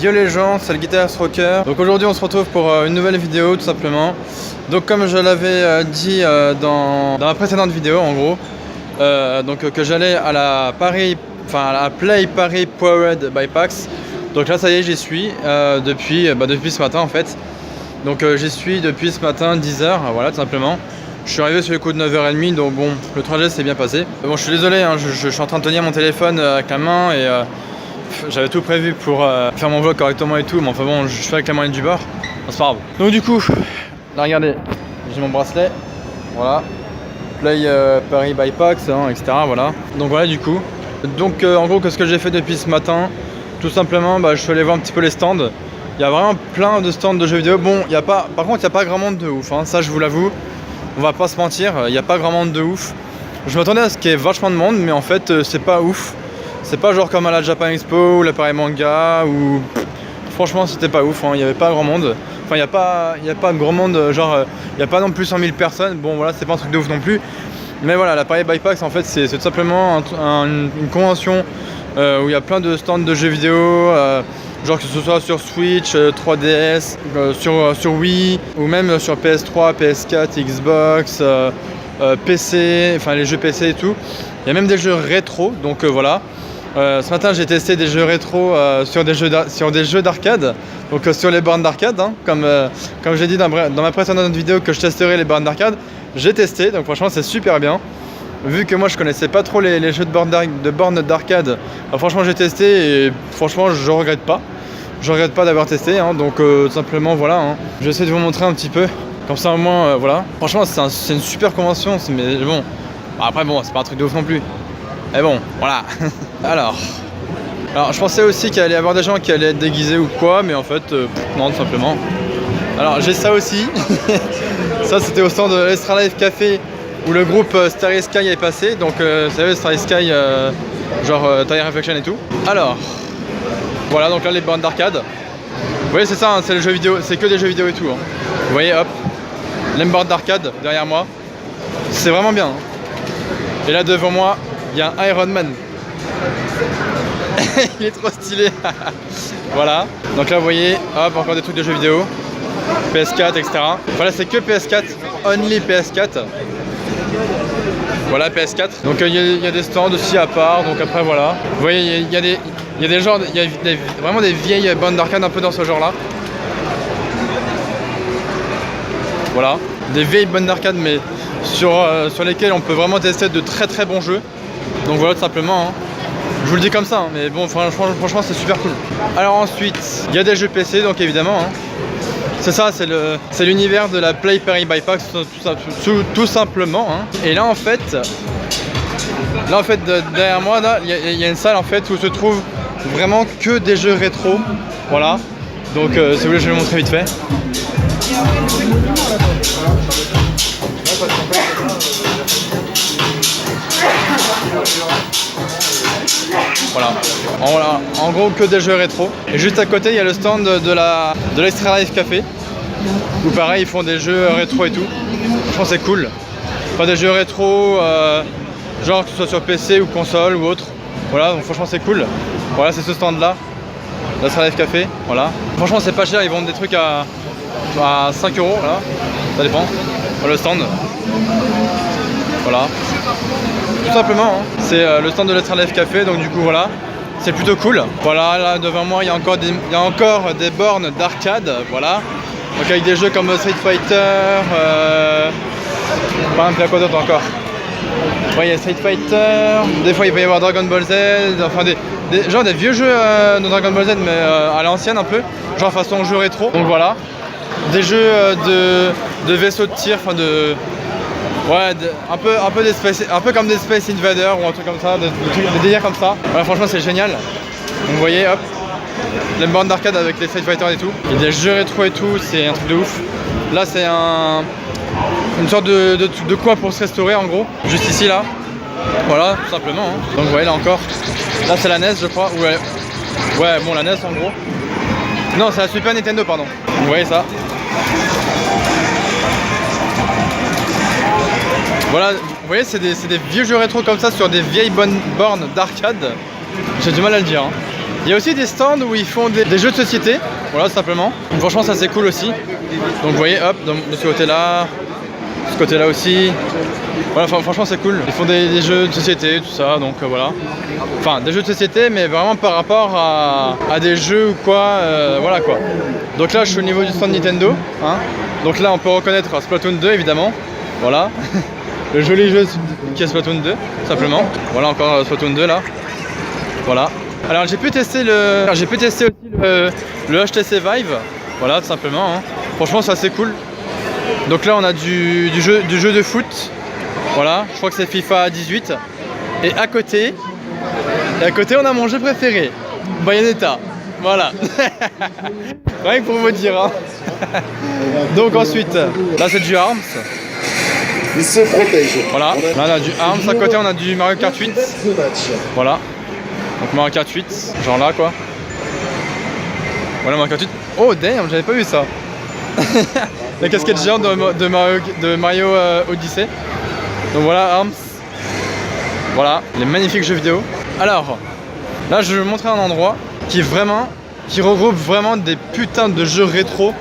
Yo les gens, c'est le Guitarist Rocker. Donc aujourd'hui on se retrouve pour une nouvelle vidéo tout simplement. Donc comme je l'avais dit dans la précédente vidéo en gros, que j'allais à la Play Paris Powered by PAX. Donc là ça y est, j'y suis depuis ce matin en fait. Donc j'y suis depuis ce matin 10h, voilà tout simplement. Je suis arrivé sur le coup de 9h30, donc bon, le trajet s'est bien passé. Bon, je suis désolé, hein, je suis en train de tenir mon téléphone avec la main et j'avais tout prévu pour faire mon vlog correctement et tout, mais enfin bon, je fais avec la moyenne du bord, c'est pas grave. Donc du coup, là regardez, j'ai mon bracelet, voilà, Play Paris by PAX, hein, etc. Voilà. Donc voilà du coup. Donc en gros, qu'est-ce que j'ai fait depuis ce matin? Tout simplement, je suis allé voir un petit peu les stands. Il y a vraiment plein de stands de jeux vidéo. Bon, par contre, il n'y a pas grand monde de ouf, hein, ça je vous l'avoue. On va pas se mentir, il n'y a pas grand monde de ouf. Je m'attendais à ce qu'il y ait vachement de monde, mais en fait, c'est pas ouf. C'est pas genre comme à la Japan Expo ou la Paris Manga ou franchement c'était pas ouf, hein. Il y avait pas grand monde. Enfin il y a pas grand monde, genre il y a pas non plus 100 000 personnes. Bon voilà, c'est pas un truc de ouf non plus. Mais voilà, la Paris by PAX en fait c'est tout simplement une convention où il y a plein de stands de jeux vidéo, genre que ce soit sur Switch, 3DS, sur Wii ou même sur PS3, PS4, Xbox, PC, enfin les jeux PC et tout. Il y a même des jeux rétro, donc voilà. Ce matin j'ai testé des jeux rétro sur des jeux d'arcade, donc sur les bornes d'arcade, hein, comme j'ai dit dans ma précédente vidéo que je testerai les bornes d'arcade. J'ai testé, donc franchement c'est super bien. Vu que moi je connaissais pas trop les jeux de bornes d'arcade, franchement j'ai testé et franchement je regrette pas. Je regrette pas d'avoir testé, hein, donc tout simplement voilà. Hein. Je vais essayer de vous montrer un petit peu, comme ça au moins voilà. Franchement c'est une super convention, mais bon, après bon c'est pas un truc de ouf non plus. Mais bon, voilà. Alors, je pensais aussi qu'il allait y avoir des gens qui allaient être déguisés ou quoi, mais en fait, non, tout simplement. Alors, j'ai ça aussi. Ça, c'était au stand de l'Extra Life Café où le groupe Starry Sky est passé. Donc, vous savez, Starry Sky, genre Tire Reflection et tout. Alors, voilà, donc là, les bornes d'arcade. Vous voyez, c'est ça, hein, c'est les jeux vidéo, c'est que des jeux vidéo et tout. Hein. Vous voyez, hop, les bornes d'arcade derrière moi. C'est vraiment bien. Hein. Et là, devant moi, il y a un Iron Man. Il est trop stylé. Voilà. Donc là vous voyez, hop, encore des trucs de jeux vidéo. PS4, etc. Voilà, c'est que PS4. Only PS4. Voilà, PS4. Donc il y a des stands aussi à part. Donc après voilà. Vous voyez, il y a des genres, vraiment des vieilles bandes d'arcade un peu dans ce genre là. Voilà. Des vieilles bandes d'arcade mais sur lesquelles on peut vraiment tester de très très bons jeux. Donc voilà tout simplement, hein. Je vous le dis comme ça, hein, mais bon franchement c'est super cool. Alors ensuite, il y a des jeux PC donc évidemment, hein. C'est ça, c'est l'univers de la Play Paris by PAX tout simplement, hein. Et là en fait derrière moi il y a une salle en fait où se trouvent vraiment que des jeux rétro. Voilà. Donc si vous voulez je vais vous montrer vite fait. Voilà, en gros que des jeux rétro. Et juste à côté il y a le stand de l'Extra Life Café où pareil ils font des jeux rétro et tout. Je pense que c'est cool. Enfin des jeux rétro genre que ce soit sur PC ou console ou autre. Voilà, donc franchement c'est cool. Voilà, c'est ce stand là, l'Extra Life Café. Voilà. Franchement c'est pas cher, ils vendent des trucs à 5 €, là. Ça dépend. Voilà, le stand. Voilà. Tout simplement, hein. C'est le stand de l'Extra Life Café, donc du coup voilà, c'est plutôt cool. Voilà, là devant moi il y a encore des bornes d'arcade, voilà. Donc avec des jeux comme Street Fighter, par exemple il y a quoi d'autre encore? Ouais, il y a Street Fighter, des fois il va y avoir Dragon Ball Z, enfin des vieux jeux de Dragon Ball Z mais à l'ancienne un peu, genre façon jeu rétro. Donc voilà, des jeux de vaisseaux de tir, enfin de... Ouais, un peu comme des Space Invaders ou un truc comme ça, des délires comme ça. Ouais, franchement c'est génial. Donc vous voyez, hop, les bornes d'arcade avec les Street Fighter et tout. Il y a des jeux rétro et tout, c'est un truc de ouf. Là c'est une sorte de coin pour se restaurer en gros, juste ici là. Voilà, tout simplement. Hein. Donc vous voyez là encore. Là c'est la NES je crois. Ouais, bon la NES en gros. Non, c'est la Super Nintendo pardon. Vous voyez ça. Voilà, vous voyez, c'est des vieux jeux rétro comme ça sur des vieilles bonnes bornes d'arcade. J'ai du mal à le dire. Hein. Il y a aussi des stands où ils font des jeux de société, voilà simplement. Donc, franchement ça c'est cool aussi. Donc vous voyez, hop, de ce côté-là aussi. Voilà, franchement c'est cool. Ils font des jeux de société, tout ça, donc voilà. Enfin des jeux de société mais vraiment par rapport à des jeux ou quoi, voilà quoi. Donc là je suis au niveau du stand Nintendo, hein. Donc là on peut reconnaître Splatoon 2 évidemment, voilà. Le joli jeu qui est Splatoon 2, simplement. Voilà encore Splatoon 2 là, voilà. Alors j'ai pu tester aussi le HTC Vive, voilà tout simplement, hein. Franchement c'est assez cool. Donc là on a du jeu de foot. Voilà, je crois que c'est FIFA 18. Et à côté on a mon jeu préféré, Bayonetta. Voilà. Rien que pour vous dire, hein. Donc ensuite, là c'est du Arms. Il se protège. Voilà, là on a du Arms, à côté on a du Mario Kart 8. Voilà. Donc Mario Kart 8, genre là quoi. Voilà Mario Kart 8. Oh damn, j'avais pas vu ça. La casquette géante de Mario Odyssey. Donc voilà Arms. Voilà, les magnifiques jeux vidéo. Alors, là je vais vous montrer un endroit qui regroupe vraiment des putains de jeux rétro.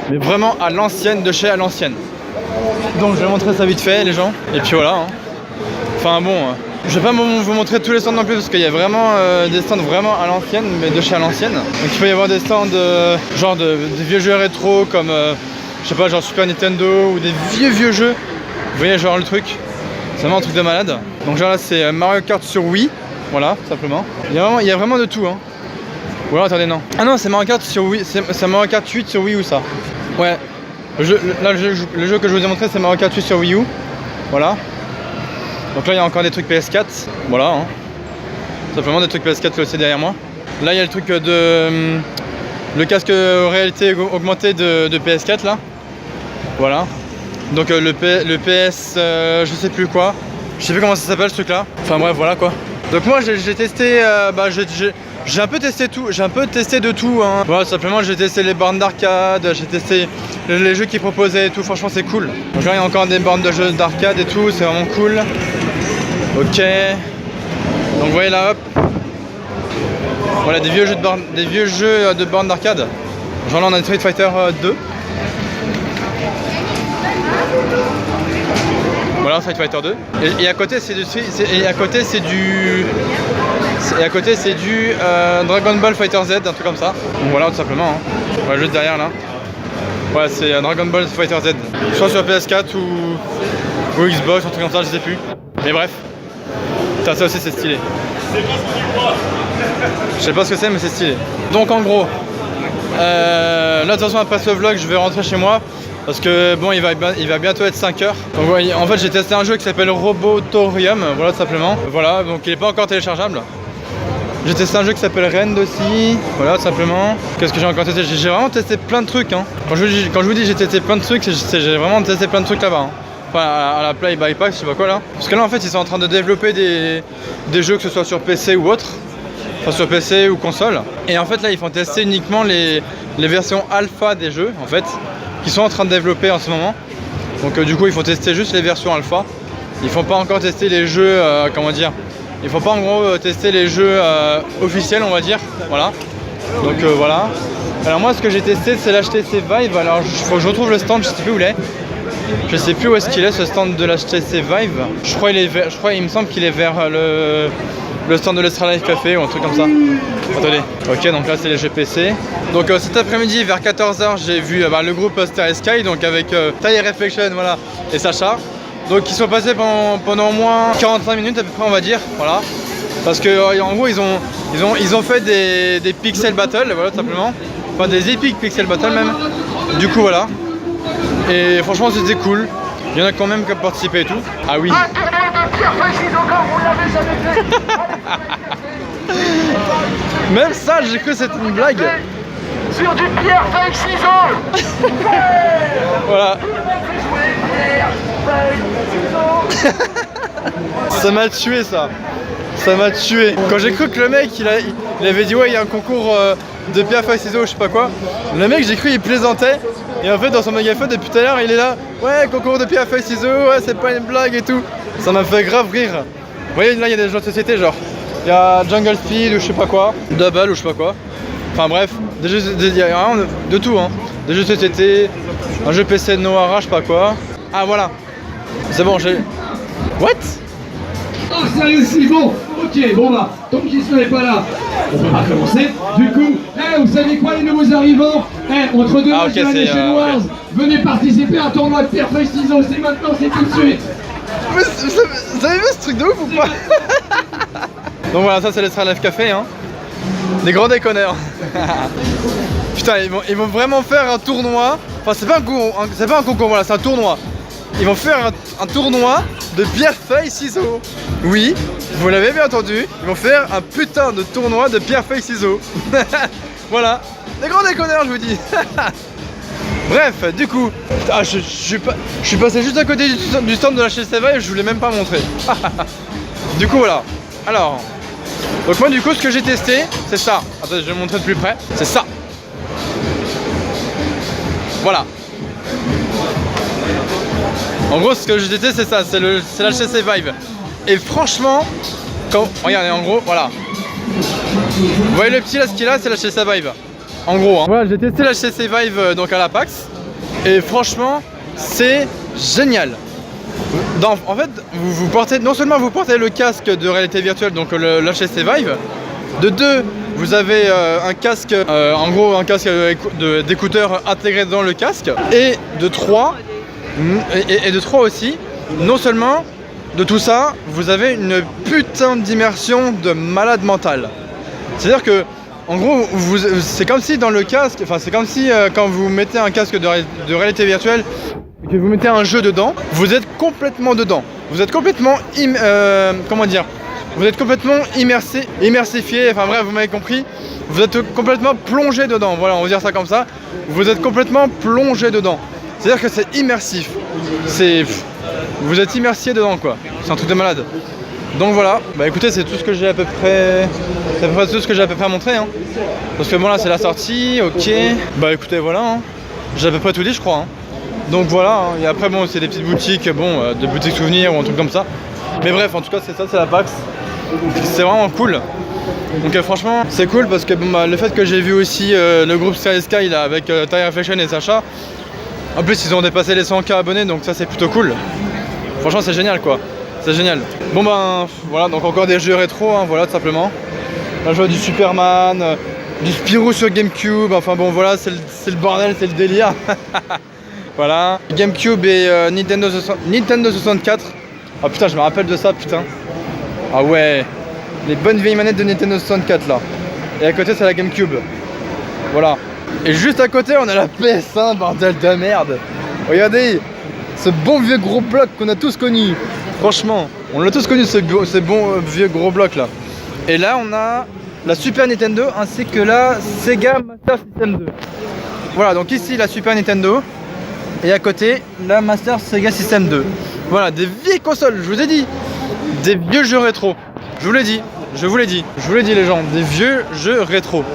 Mais vraiment à l'ancienne, de chez à l'ancienne. Donc je vais montrer ça vite fait les gens. Et puis voilà, hein. Enfin bon, je vais pas vous montrer tous les stands non plus parce qu'il y a vraiment des stands vraiment à l'ancienne, mais de chez à l'ancienne. Donc il peut y avoir des stands genre de vieux jeux rétro comme je sais pas, genre Super Nintendo ou des vieux jeux. Vous voyez genre le truc, c'est vraiment un truc de malade. Donc genre là c'est Mario Kart sur Wii, voilà tout simplement. Il y a vraiment de tout, hein. Ou alors attendez non. Ah non c'est Mario Kart sur Wii, c'est Mario Kart 8 sur Wii U ça. Ouais. Le jeu que je vous ai montré c'est Mario Kart 8 sur Wii U. Voilà. Donc là il y a encore des trucs PS4. Voilà, hein. Simplement des trucs PS4 aussi derrière moi. Là il y a le truc le casque réalité augmentée de PS4 là. Voilà. Donc le PS je sais plus quoi. Je sais plus comment ça s'appelle ce truc là. Enfin bref voilà quoi. Donc moi j'ai testé j'ai un peu testé tout, j'ai un peu testé de tout, hein. Voilà, simplement j'ai testé les bornes d'arcade, j'ai testé les jeux qu'ils proposaient et tout, franchement c'est cool. Donc là il y a encore des bornes de jeux d'arcade et tout, c'est vraiment cool. Ok. Donc vous voyez là hop. Voilà des vieux jeux de bornes d'arcade. Genre là on a Street Fighter 2. Voilà Street Fighter 2. Et à côté c'est du Dragon Ball Fighter Z, un truc comme ça. Donc voilà tout simplement, hein. Voilà juste derrière là. Voilà c'est Dragon Ball Fighter Z. Soit sur PS4 ou Xbox, un truc comme ça, je sais plus. Mais bref. Putain, ça aussi c'est stylé. Je sais pas ce que c'est mais c'est stylé. Donc en gros, là de toute façon après ce vlog je vais rentrer chez moi. Parce que bon il va bientôt être 5h. Donc ouais, en fait j'ai testé un jeu qui s'appelle Robotorium, voilà tout simplement. Voilà, donc il n'est pas encore téléchargeable. J'ai testé un jeu qui s'appelle Rend aussi, voilà tout simplement. Qu'est-ce que j'ai encore testé? J'ai vraiment testé plein de trucs, hein. Quand je vous dis j'ai testé plein de trucs, j'ai vraiment testé plein de trucs là-bas, hein. Enfin à la Play by Pack, je sais pas quoi là. Parce que là en fait ils sont en train de développer des jeux que ce soit sur PC ou autre. Enfin sur PC ou console. Et en fait là ils font tester uniquement les versions alpha des jeux en fait. Qui sont en train de développer en ce moment. Donc du coup ils font tester juste les versions alpha. Ils font pas encore tester les jeux, comment dire. Ils font pas en gros tester les jeux officiels on va dire. Voilà. Donc voilà. Alors moi ce que j'ai testé c'est l'HTC Vive. Alors il faut que je retrouve le stand, je sais plus où il est. Je sais plus où est-ce qu'il est ce stand de l'HTC Vive. Je crois il me semble qu'il est vers le stand de l'Extra Life Café ou un truc comme ça. Attendez. Ok donc là c'est les jeux PC. Donc cet après-midi vers 14h j'ai vu le groupe Stereo Sky donc avec Ty Reflection voilà et Sacha. Donc ils sont passés pendant au moins 45 minutes à peu près on va dire. Voilà. Parce que en gros ils ont fait des pixel battle voilà tout simplement. Enfin des epic pixel battle même. Du coup voilà. Et franchement c'était cool. Il y en a quand même qui ont participé et tout. Ah oui. Même ça j'ai cru que c'était une blague. Sur du pierre, feuille, ciseaux. Voilà. Ça m'a tué ça. Ça m'a tué. Quand j'ai cru que le mec il avait dit ouais il y a un concours de pierre, feuille, ciseaux, je sais pas quoi. Le mec j'ai cru il plaisantait. Et en fait dans son mégaphone depuis tout à l'heure il est là. Ouais concours de pierre, feuille, ciseaux, ouais c'est pas une blague et tout. Ça m'a fait grave rire. Vous voyez là il y a des jeux de société genre. il y a Jungle Speed ou je sais pas quoi, Double ou je sais pas quoi. Enfin bref, des jeux, il y a vraiment de tout hein. Des jeux de société, un jeu PC de Noara, je sais pas quoi. Ah voilà, c'est bon, j'ai... What? Oh sérieux si bon. Ok, bon bah, tant qu'il n'est pas là, on peut pas commencer. Du coup, vous savez quoi les nouveaux arrivants? Entre deux matchs de la Nation Wars, venez participer à un tournoi de pierre feuille ciseaux, c'est maintenant, c'est tout de suite. Mais vous avez vu ce truc de ouf ou pas? Donc voilà, ça c'est l'Extra Life Café hein. Des grands déconneurs. Putain, ils vont vraiment faire un tournoi. Enfin c'est pas un concours, voilà, c'est un tournoi. Ils vont faire un tournoi de pierre feuille ciseaux. Oui, vous l'avez bien entendu, ils vont faire un putain de tournoi de pierre feuille ciseaux. Voilà, des grands déconneurs je vous dis. Bref, du coup, ah, je suis passé juste à côté du stand de la HTC Vive et je vous l'ai même pas montré. Du coup voilà. Alors, donc moi du coup ce que j'ai testé, c'est ça. Attends, je vais vous montrer de plus près. C'est ça. Voilà. En gros ce que j'ai testé c'est ça, c'est la HTC Vive. Et franchement, quand... Regardez en gros, voilà. Vous voyez le petit là, ce qu'il a, c'est la HTC Vive. En gros, hein. Voilà, j'ai testé la HTC Vive donc à la PAX. Et franchement, c'est génial. En fait, vous portez, non seulement vous portez le casque de réalité virtuelle, donc l'HTC Vive. De deux, vous avez un casque, en gros un casque d'écouteurs intégré dans le casque. Et de trois, aussi, non seulement de tout ça, vous avez une putain d'immersion de malade mental. C'est-à-dire que, en gros, c'est comme si dans le casque, enfin c'est comme si quand vous mettez un casque de réalité virtuelle, que vous mettez un jeu dedans, vous êtes complètement dedans. Vous êtes complètement, comment dire, vous êtes complètement immersifié, enfin bref, vous m'avez compris. Vous êtes complètement plongé dedans, voilà, on va dire ça comme ça. Vous êtes complètement plongé dedans. C'est-à-dire que c'est immersif. Vous êtes immersifié dedans quoi. C'est un truc de malade. Donc voilà, bah écoutez, c'est tout ce que j'ai à peu près. C'est à peu près tout ce que j'ai à peu près montré hein. Parce que bon là c'est la sortie, ok. Bah écoutez voilà hein. J'ai à peu près tout dit je crois hein. Donc voilà, hein. Et après bon c'est des petites boutiques, bon, des boutiques souvenirs ou un truc comme ça. Mais bref en tout cas c'est ça, c'est la PAX. C'est vraiment cool. Donc franchement c'est cool parce que bon, bah, le fait que j'ai vu aussi le groupe Sky là avec Tire Reflection et Sacha. En plus ils ont dépassé les 100K abonnés donc ça c'est plutôt cool. Franchement c'est génial quoi. C'est génial. Bon ben voilà, donc encore des jeux rétro hein, voilà tout simplement. Là je vois du Superman, du Spyro sur Gamecube, enfin bon voilà c'est le bordel, c'est le délire. Voilà. Gamecube et Nintendo 64. Ah putain je me rappelle de ça putain. Ah ouais. Les bonnes vieilles manettes de Nintendo 64 là. Et à côté c'est la Gamecube. Voilà. Et juste à côté on a la PS1, bordel de merde. Regardez, ce bon vieux gros bloc qu'on a tous connu. Franchement, on l'a tous connu ce bon vieux gros bloc là. Et là on a la Super Nintendo ainsi que la Sega Master System 2. Voilà, donc ici la Super Nintendo. Et à côté la Master Sega System 2. Voilà, des vieilles consoles, je vous ai dit. Des vieux jeux rétro. Je vous l'ai dit, je vous l'ai dit les gens, des vieux jeux rétro.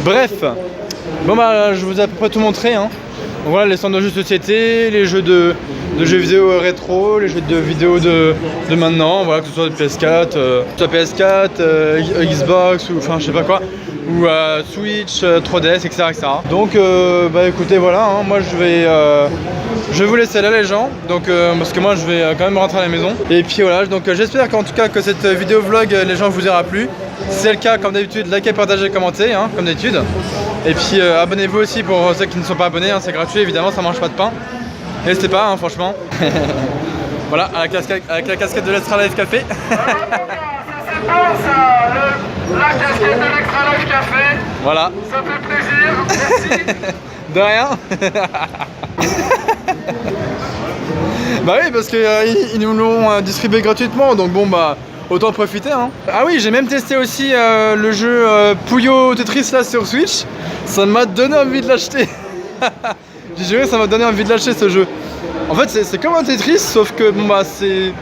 Bref, bon bah je vous ai à peu près tout montré hein. Donc voilà les centres de jeux de société, les jeux de jeux vidéo rétro, les jeux de vidéo de maintenant, voilà que ce soit de PS4, Xbox ou enfin je sais pas quoi, ou Switch, 3DS, etc. Donc bah écoutez voilà, hein, moi je vais vous laisser là les gens, donc parce que moi je vais quand même rentrer à la maison. Et puis voilà, donc j'espère qu'en tout cas que cette vidéo vlog les gens vous aura plu. Si c'est le cas, comme d'habitude, likez, partagez, commentez, hein, comme d'habitude. Et puis abonnez-vous aussi pour ceux qui ne sont pas abonnés, hein, c'est gratuit évidemment, ça mange pas de pain. N'hésitez pas, hein, franchement. Voilà, avec la casquette de l'Extra Life Café. C'est bon ça, la casquette de l'Extra Life Café. Voilà. Ça fait plaisir, merci. De rien. Bah oui, parce qu'ils nous l'ont distribué gratuitement, donc bon bah autant profiter hein. Ah oui, j'ai même testé aussi le jeu Puyo Tetris là sur Switch. Ça m'a donné envie de l'acheter. J'ai juré, ça m'a donné envie de l'acheter ce jeu. En fait c'est comme un Tetris sauf que bon bah c'est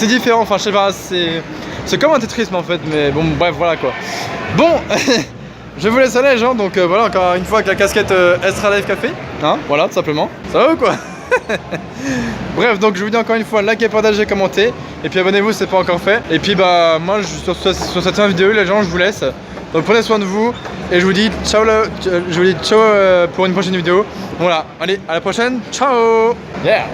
différent, enfin je sais pas, c'est comme un Tetris mais en fait, mais bon bref voilà quoi. Bon je vous laisse aller les gens, donc voilà encore une fois avec la casquette Extra Life Café, hein, voilà tout simplement. Ça va ou quoi? Bref, donc je vous dis encore une fois, likez, partagez, commentez. Et puis abonnez-vous si c'est pas encore fait. Et puis bah moi sur cette fin de vidéo les gens je vous laisse. Donc prenez soin de vous. Et je vous dis ciao, pour une prochaine vidéo. Voilà, allez à la prochaine. Ciao. Yeah.